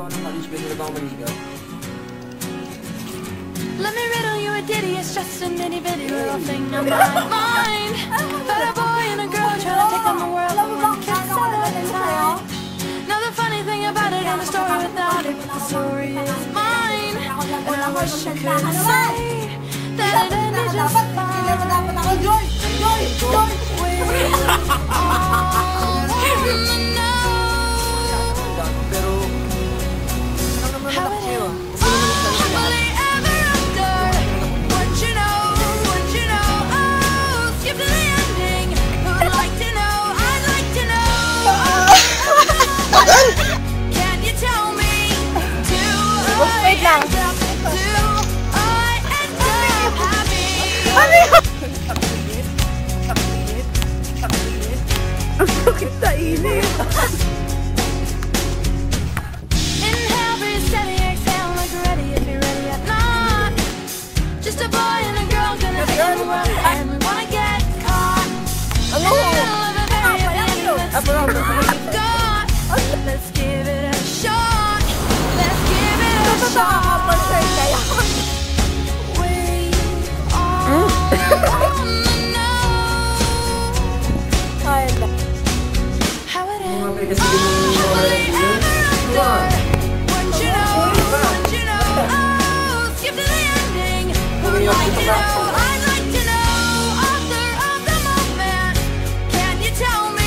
ako ng college, pwede na ba ako maligaw? Let me riddle you a ditty, it's just a nitty bitty little thing on my mind. About a boy and a girl trying to take on the world with one kiss at a time. Now the funny thing about it, and the story without it, but the story is mine. And I wish I could say that it ended just fine. Wait lang. Ang sakit sa init. Inhale, breathe steady, exhale, look ready if you're ready or not. Just a boy and a girl gonna be in the world and we wanna get caught. Ano? Let's give it a shot. Let's give it a shot. We are on the know how it ends. Happily ever after. Wouldn't you know, oh, skip to the ending. Who'd like to know, I'd like to know, author of the moment. Can you tell me?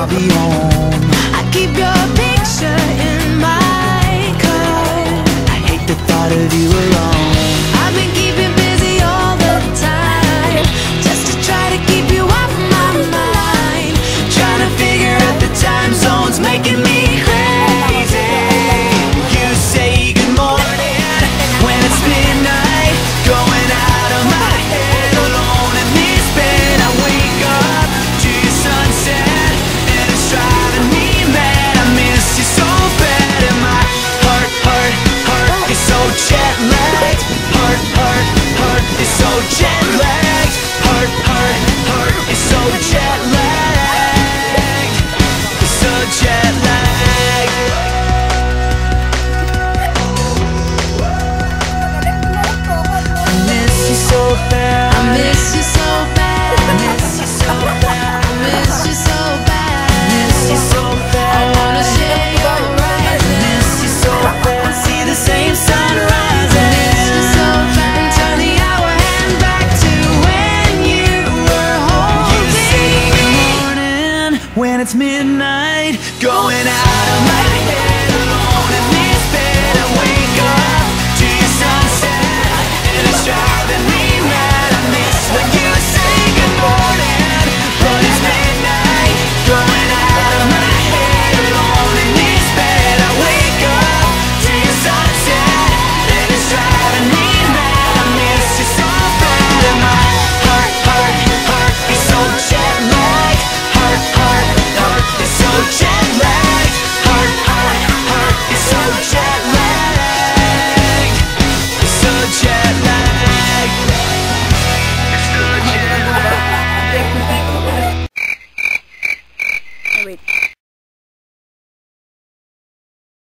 I'll be home. I keep your picture in my car. I hate the thought of you alone. I've been keeping busy all the time, just to try to keep you off my mind. Trying to figure out the time zones, making me crazy. You say good morning when it's midnight, going out of my head, alone in this bed. I wake up to your sunset, and it's driving me mad. I miss you so bad, and my heart is so jet lagged. Heart is so jet lagged. Heart is so jet lagged. So jet lagged. I miss you so bad. I miss you so bad. I miss you so bad. I miss you so bad. I miss you so bad. I wanna share your I rising. miss you so bad. See the same sun I miss you so rising. bad. And turn the hour hand back to when you were You say good holding. morning when it's midnight, going out of my head, alone in this bed. I wake up to your sunset, and it's driving me